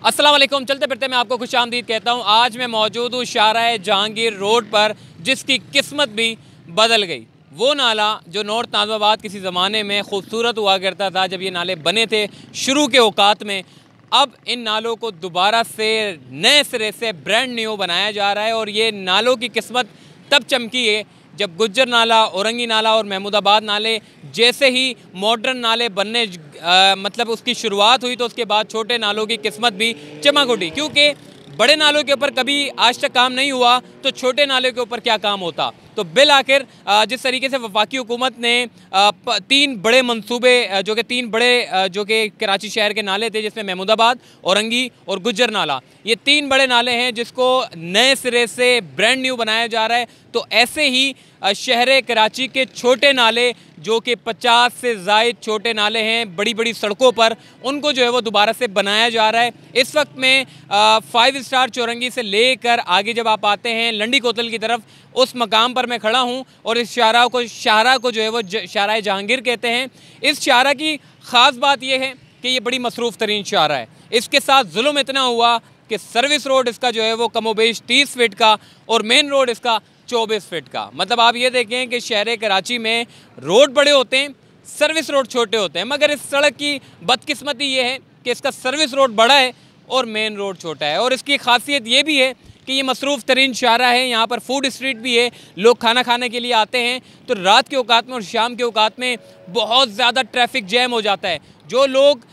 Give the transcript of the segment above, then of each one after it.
अस्सलाम वालेकुम। चलते फिरते मैं आपको खुश आमदीद कहता हूँ। आज मैं मौजूद हूँ शाहराह जहांगीर रोड पर, जिसकी किस्मत भी बदल गई। वो नाला जो नॉर्थ नाज़िमाबाद किसी ज़माने में खूबसूरत हुआ करता था, जब ये नाले बने थे शुरू के औकात में, अब इन नालों को दोबारा से नए सिरे से ब्रांड न्यू बनाया जा रहा है। और ये नालों की किस्मत तब चमकी है जब गुज्जर नाला, औरंगी नाला और महमूदाबाद नाले जैसे ही मॉडर्न नाले बनने मतलब उसकी शुरुआत हुई, तो उसके बाद छोटे नालों की किस्मत भी चमक उठी। क्योंकि बड़े नालों के ऊपर कभी आज तक काम नहीं हुआ, तो छोटे नालों के ऊपर क्या काम होता। तो बिल आखिर जिस तरीके से वफाकी हुकूमत ने 3 बड़े मंसूबे जो कि 3 बड़े जो कि कराची शहर के नाले थे, जिसमें महमूदाबाद, औरंगी और गुज्जर नाला, ये 3 बड़े नाले हैं जिसको नए सिरे से ब्रांड न्यू बनाया जा रहा है। तो ऐसे ही शहर कराची के छोटे नाले, जो कि 50 से ज़ायद छोटे नाले हैं बड़ी बड़ी सड़कों पर, उनको जो है वो दोबारा से बनाया जा रहा है। इस वक्त में 5 स्टार चौरंगी से लेकर आगे जब आप आते हैं लंडी कोतल की तरफ, उस मकाम पर मैं खड़ा हूं और इस शाहराह को जो है वो शाहराह जहांगीर कहते हैं। इस शाहराह की ख़ास बात यह है कि ये बड़ी मसरूफ़ तरीन शाहराह है। इसके साथ जुल्म इतना हुआ कि सर्विस रोड इसका जो है वो कमोबेश 30 फीट का और मेन रोड इसका 24 फीट का। मतलब आप ये देखें कि शहर कराची में रोड बड़े होते हैं, सर्विस रोड छोटे होते हैं। मगर इस सड़क की बदकिस्मती ये है कि इसका सर्विस रोड बड़ा है और मेन रोड छोटा है। और इसकी खासियत ये भी है कि ये मसरूफ़ तरीन शाहराह है। यहाँ पर फूड स्ट्रीट भी है, लोग खाना खाने के लिए आते हैं। तो रात के औकात में और शाम के औकात में बहुत ज़्यादा ट्रैफिक जैम हो जाता है। जो लोग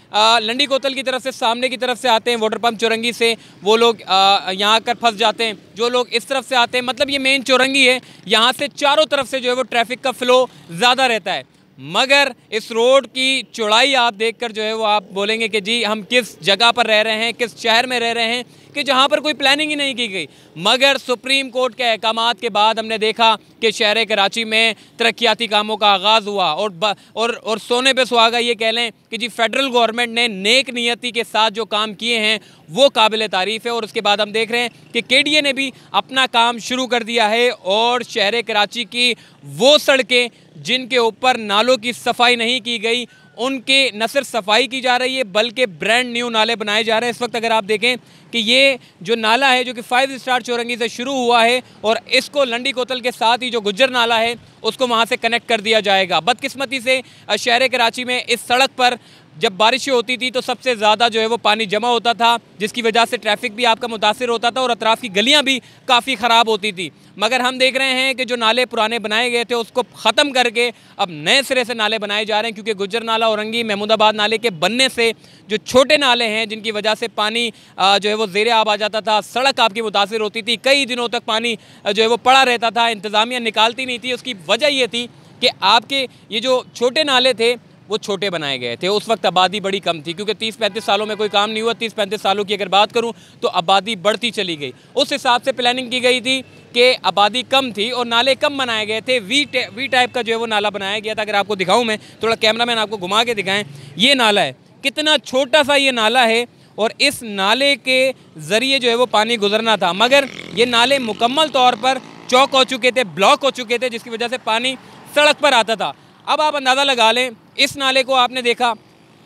लंडी कोतल की तरफ से सामने की तरफ से आते हैं, वाटर पम्प चौरंगी से, वो लोग यहाँ आकर फंस जाते हैं। जो लोग इस तरफ से आते हैं, मतलब ये मेन चौरंगी है, यहाँ से चारों तरफ से जो है वो ट्रैफिक का फ़्लो ज़्यादा रहता है। मगर इस रोड की चौड़ाई आप देखकर जो है वो आप बोलेंगे कि जी हम किस जगह पर रह रहे हैं, किस शहर में रह रहे हैं, कि जहाँ पर कोई प्लानिंग ही नहीं की गई। मगर सुप्रीम कोर्ट के अहकामात के बाद हमने देखा कि शहर कराची में तरक्याती कामों का आगाज़ हुआ। और सोने पे सुहागा ये कह लें कि जी फेडरल गवर्नमेंट ने नेक नियति के साथ जो काम किए हैं वो काबिल तारीफ़ है। और उसके बाद हम देख रहे हैं कि KDA ने भी अपना काम शुरू कर दिया है और शहर कराची की वो सड़कें जिनके ऊपर नालों की सफाई नहीं की गई, उनके न सिर्फ सफाई की जा रही है बल्कि ब्रांड न्यू नाले बनाए जा रहे हैं। इस वक्त अगर आप देखें कि ये जो नाला है, जो कि 5 स्टार चौरंगी से शुरू हुआ है, और इसको लंडी कोतल के साथ ही जो गुज्जर नाला है उसको वहाँ से कनेक्ट कर दिया जाएगा। बदकिस्मती से शहर कराची में इस सड़क पर जब बारिशें होती थी तो सबसे ज़्यादा जो है वो पानी जमा होता था, जिसकी वजह से ट्रैफिक भी आपका मुतासिर होता था और अतराफ़ की गलियां भी काफ़ी ख़राब होती थी। मगर हम देख रहे हैं कि जो नाले पुराने बनाए गए थे उसको ख़त्म करके अब नए सिरे से नाले बनाए जा रहे हैं। क्योंकि गुज्जर नाला, औरंगी, महमूदाबाद नाले के बनने से जो छोटे नाले हैं, जिनकी वजह से पानी जो है वो ज़ेरे आब आ जाता था, सड़क आपकी मुतासिर होती थी, कई दिनों तक पानी जो है वो पड़ा रहता था, इंतज़ामिया निकालती नहीं थी। उसकी वजह ये थी कि आपके ये जो छोटे नाले थे वो छोटे बनाए गए थे। उस वक्त आबादी बड़ी कम थी, क्योंकि 30-35 सालों में कोई काम नहीं हुआ। 30-35 सालों की अगर बात करूं तो आबादी बढ़ती चली गई। उस हिसाब से प्लानिंग की गई थी कि आबादी कम थी और नाले कम बनाए गए थे। वी टाइप का जो है वो नाला बनाया गया था। अगर आपको दिखाऊं मैं, थोड़ा कैमरामैन आपको घुमा के दिखाएं, ये नाला है, कितना छोटा सा ये नाला है और इस नाले के ज़रिए जो है वो पानी गुजरना था। मगर ये नाले मुकम्मल तौर पर चौक हो चुके थे, ब्लॉक हो चुके थे, जिसकी वजह से पानी सड़क पर आता था। अब आप अंदाज़ा लगा लें, इस नाले को आपने देखा,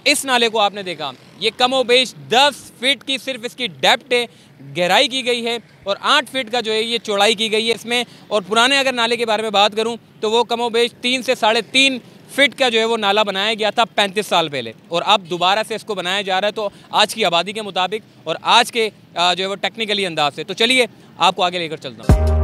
इस नाले को आपने देखा, ये कमोबेश 10 फीट की सिर्फ इसकी डेप्थ है, गहराई की गई है, और 8 फीट का जो है ये चौड़ाई की गई है इसमें। और पुराने अगर नाले के बारे में बात करूं तो वो कमोबेश 3 से 3.5 फीट का जो है वो नाला बनाया गया था 35 साल पहले, और अब दोबारा से इसको बनाया जा रहा है। तो आज की आबादी के मुताबिक और आज के जो है वो टेक्निकली अंदाज से। तो चलिए आपको आगे लेकर चलता हूँ।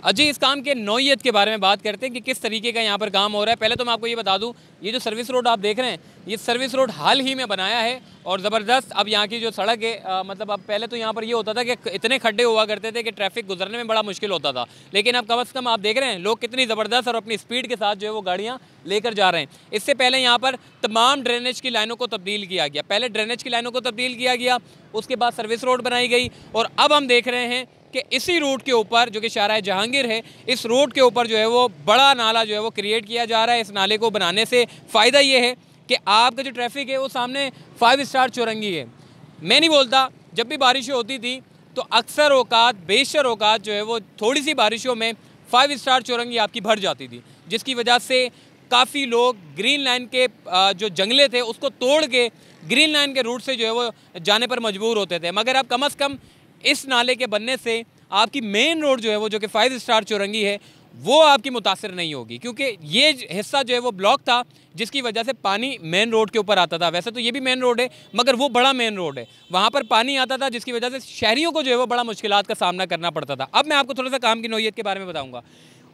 अजी, इस काम के नौइयत के बारे में बात करते हैं कि किस तरीके का यहाँ पर काम हो रहा है। पहले तो मैं आपको ये बता दूँ, ये जो सर्विस रोड आप देख रहे हैं, ये सर्विस रोड हाल ही में बनाया है और ज़बरदस्त। अब यहाँ की जो सड़क है, मतलब अब पहले तो यहाँ पर ये होता था कि इतने खड्डे हुआ करते थे कि ट्रैफिक गुजरने में बड़ा मुश्किल होता था, लेकिन अब कम से कम आप देख रहे हैं लोग कितनी ज़बरदस्त और अपनी स्पीड के साथ जो है वो गाड़ियाँ लेकर जा रहे हैं। इससे पहले यहाँ पर तमाम ड्रेनेज की लाइनों को तब्दील किया गया, पहले ड्रेनेज की लाइनों को तब्दील किया गया, उसके बाद सर्विस रोड बनाई गई और अब हम देख रहे हैं कि इसी रूट के ऊपर जो कि शाहराह जहांगीर है, इस रोड के ऊपर जो है वो बड़ा नाला जो है वो क्रिएट किया जा रहा है। इस नाले को बनाने से फ़ायदा ये है कि आपका जो ट्रैफिक है वो सामने 5 स्टार चौरंगी है। मैं नहीं बोलता, जब भी बारिशें होती थी तो अक्सर औकात बेशर औकात जो है वो थोड़ी सी बारिशों में 5 स्टार चौरंगी आपकी भर जाती थी, जिसकी वजह से काफ़ी लोग ग्रीन लाइन के जो जंगले थे उसको तोड़ के ग्रीन लाइन के रूट से जो है वो जाने पर मजबूर होते थे। मगर अब कम से कम इस नाले के बनने से आपकी मेन रोड जो है वो, जो कि 5 स्टार चौरंगी है, वो आपकी मुतासिर नहीं होगी, क्योंकि ये हिस्सा जो है वो ब्लॉक था, जिसकी वजह से पानी मेन रोड के ऊपर आता था। वैसे तो ये भी मेन रोड है, मगर वो बड़ा मेन रोड है, वहाँ पर पानी आता था, जिसकी वजह से शहरियों को जो है वो बड़ा मुश्किलात का सामना करना पड़ता था। अब मैं आपको थोड़ा सा काम की नौइयत के बारे में बताऊँगा।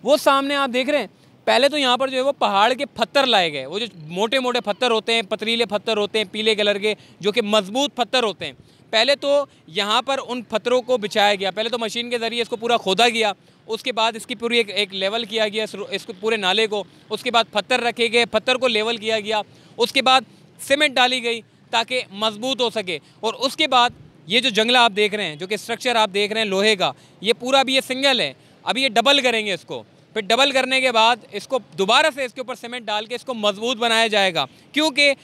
वो सामने आप देख रहे हैं, पहले तो यहाँ पर जो है वो पहाड़ के पत्थर लाए गए, वो जो मोटे मोटे पत्थर होते हैं, पथरीले पत्थर होते हैं, पीले कलर के, जो कि मजबूत पत्थर होते हैं। पहले तो यहाँ पर उन पत्थरों को बिछाया गया, पहले तो मशीन के ज़रिए इसको पूरा खोदा गया, उसके बाद इसकी पूरी एक लेवल किया गया इसको पूरे नाले को, उसके बाद पत्थर रखे गए, पत्थर को लेवल किया गया, उसके बाद सीमेंट डाली गई ताकि मजबूत हो सके, और उसके बाद ये जो जंगला आप देख रहे हैं, जो कि स्ट्रक्चर आप देख रहे हैं लोहे का, ये पूरा अभी ये सिंगल है, अभी ये डबल करेंगे इसको, फिर डबल करने के बाद इसको दोबारा से इसके ऊपर सीमेंट डाल के इसको मजबूत बनाया जाएगा। क्योंकि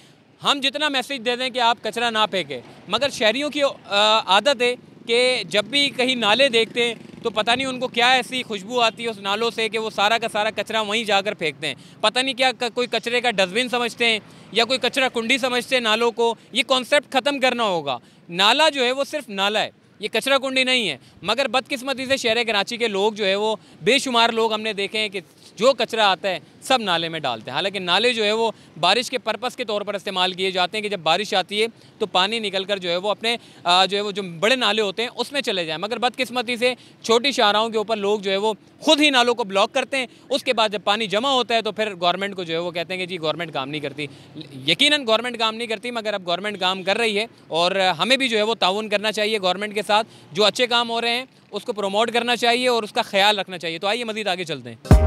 हम जितना मैसेज दे दें कि आप कचरा ना फेंकें, मगर शहरियों की आदत है कि जब भी कहीं नाले देखते हैं तो पता नहीं उनको क्या ऐसी खुशबू आती है उस नालों से कि वो सारा का सारा कचरा वहीं जाकर फेंकते हैं। पता नहीं क्या कोई कचरे का डस्टबिन समझते हैं या कोई कचरा कुंडी समझते हैं नालों को। ये कॉन्सेप्ट ख़त्म करना होगा। नाला जो है वो सिर्फ नाला है, ये कचरा कुंडी नहीं है। मगर बदकिस्मती से शहर कराची के लोग जो है वो बेशुमार लोग हमने देखे हैं कि जो कचरा आता है सब नाले में डालते हैं। हालांकि नाले जो है वो बारिश के पर्पस के तौर पर इस्तेमाल किए जाते हैं कि जब बारिश आती है तो पानी निकल कर जो है वो अपने जो है वो जो बड़े नाले होते हैं उसमें चले जाएं। मगर बदकिस्मती से छोटी शाहराहों के ऊपर लोग जो है वो खुद ही नालों को ब्लॉक करते हैं। उसके बाद जब पानी जमा होता है तो फिर गवर्नमेंट को जो है वो कहते हैं कि जी गवर्नमेंट काम नहीं करती। यकीनन गवर्नमेंट काम नहीं करती, मगर अब गवर्नमेंट काम कर रही है और हमें भी जो है वो ताउन करना चाहिए गवर्नमेंट के साथ। जो अच्छे काम हो रहे हैं उसको प्रमोट करना चाहिए और उसका ख्याल रखना चाहिए। तो आइए मज़ीद आगे चलते हैं।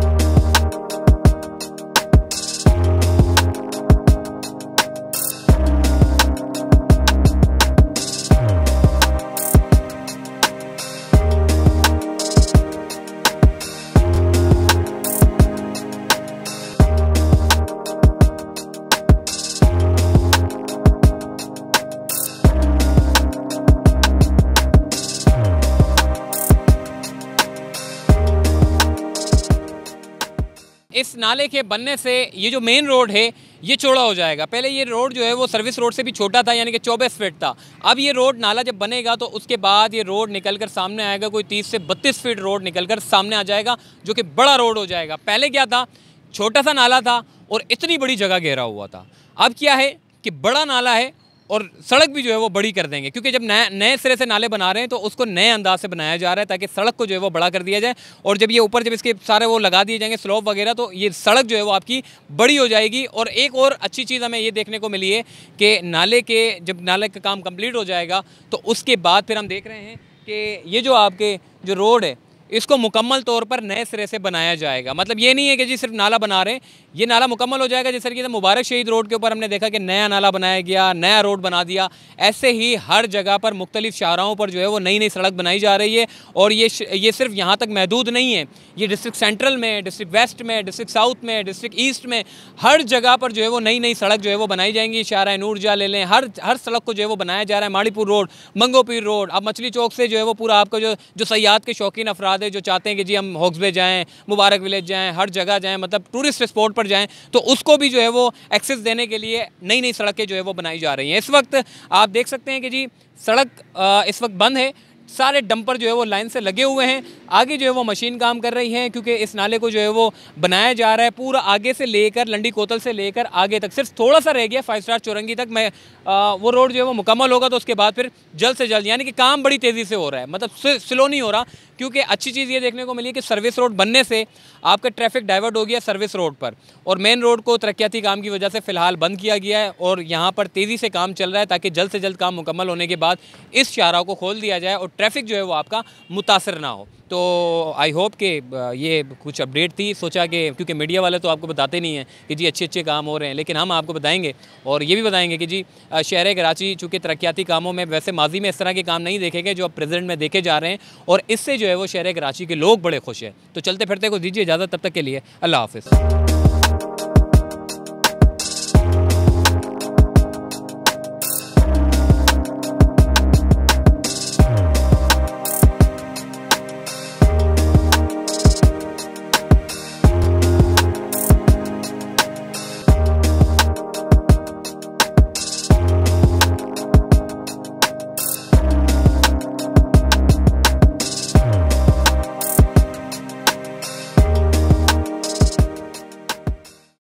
इस नाले के बनने से ये जो मेन रोड है ये चौड़ा हो जाएगा। पहले ये रोड जो है वो सर्विस रोड से भी छोटा था, यानी कि 24 फीट था। अब ये रोड नाला जब बनेगा तो उसके बाद ये रोड निकलकर सामने आएगा, कोई 30 से 32 फीट रोड निकलकर सामने आ जाएगा, जो कि बड़ा रोड हो जाएगा। पहले क्या था, छोटा सा नाला था और इतनी बड़ी जगह घेरा हुआ था। अब क्या है कि बड़ा नाला है और सड़क भी जो है वो बड़ी कर देंगे, क्योंकि जब नए सिरे से नाले बना रहे हैं तो उसको नए अंदाज से बनाया जा रहा है ताकि सड़क को जो है वो बड़ा कर दिया जाए। और जब ये ऊपर जब इसके सारे वो लगा दिए जाएंगे स्लोप वगैरह, तो ये सड़क जो है वो आपकी बड़ी हो जाएगी। और एक और अच्छी चीज़ हमें ये देखने को मिली है कि जब नाले का काम कंप्लीट हो जाएगा तो उसके बाद फिर हम देख रहे हैं कि ये जो आपके जो रोड है इसको मुकम्मल तौर पर नए सिरे से बनाया जाएगा। मतलब ये नहीं है कि जी सिर्फ नाला बना रहे हैं, ये नाला मुकम्मल हो जाएगा। जिस तरीके से मुबारक शहीद रोड के ऊपर हमने देखा कि नया नाला बनाया गया, नया रोड बना दिया, ऐसे ही हर जगह पर मुख्तलिफ शाहराहों पर जो है वो नई नई सड़क बनाई जा रही है। और ये सिर्फ यहाँ तक महदूद नहीं है, ये डिस्ट्रिक्ट सेंट्रल में, डिस्ट्रिक्ट वेस्ट में, डिस्ट्रिक्ट साउथ में, डिस्ट्रिक्ट ईस्ट में, हर जगह पर जो है वो नई नई सड़क जो है वो बनाई जाएंगी। शाहराह नूरजहाँ ले लें, हर सड़क को जो है वो बनाया जा रहा है। माड़ीपुर रोड, मंगोपीर रोड, अब मछली चौक से जो है वो पूरा आपका जो सयाहत के शौकीन अफराद है जो चाहते हैं कि जी हम हॉक्सबे जाएँ, मुबारक विलेज जाएँ, हर जगह जाएँ, मतलब टूरिस्ट स्पॉट पर जाएँ, तो उसको भी जो है वो एक्सेस देने के लिए नई नई सड़कें जो है वो बनाई जा रही हैं। इस वक्त आप देख सकते हैं कि जी सड़क इस वक्त बंद है, सारे डंपर जो है वो लाइन से लगे हुए हैं। आगे जो है वो मशीन काम कर रही है, क्योंकि इस नाले को जो है वो बनाया जा रहा है पूरा आगे से लेकर लंडी कोतल से लेकर आगे तक। सिर्फ थोड़ा सा रह गया 5 स्टार चौरंगी तक। वो रोड जो है वो मुकम्मल होगा तो उसके बाद फिर जल्द से जल्द, यानी कि काम बड़ी तेज़ी से हो रहा है, मतलब स्लो नहीं हो रहा, क्योंकि अच्छी चीज़ ये देखने को मिली है कि सर्विस रोड बनने से आपका ट्रैफिक डाइवर्ट हो गया सर्विस रोड पर, और मेन रोड को तरक्याती काम की वजह से फ़िलहाल बंद किया गया है और यहाँ पर तेज़ी से काम चल रहा है ताकि जल्द से जल्द काम मुकम्मल होने के बाद इस शाहराह को खोल दिया जाए और ट्रैफिक जो है वो आपका मुतासर ना हो। तो आई होप कि ये कुछ अपडेट थी, सोचा कि क्योंकि मीडिया वाले तो आपको बताते नहीं हैं कि जी अच्छे अच्छे काम हो रहे हैं, लेकिन हम आपको बताएंगे और ये भी बताएंगे कि जी शहर कराची चूँकि तरक्याती कामों में वैसे माजी में इस तरह के काम नहीं देखे गए जो अब प्रेजेंट में देखे जा रहे हैं, और इससे जो है वो शहर कराची के लोग बड़े खुश हैं। तो चलते फिरते को दीजिए इजाज़त, तब तक के लिए अल्लाह हाफ़िज़।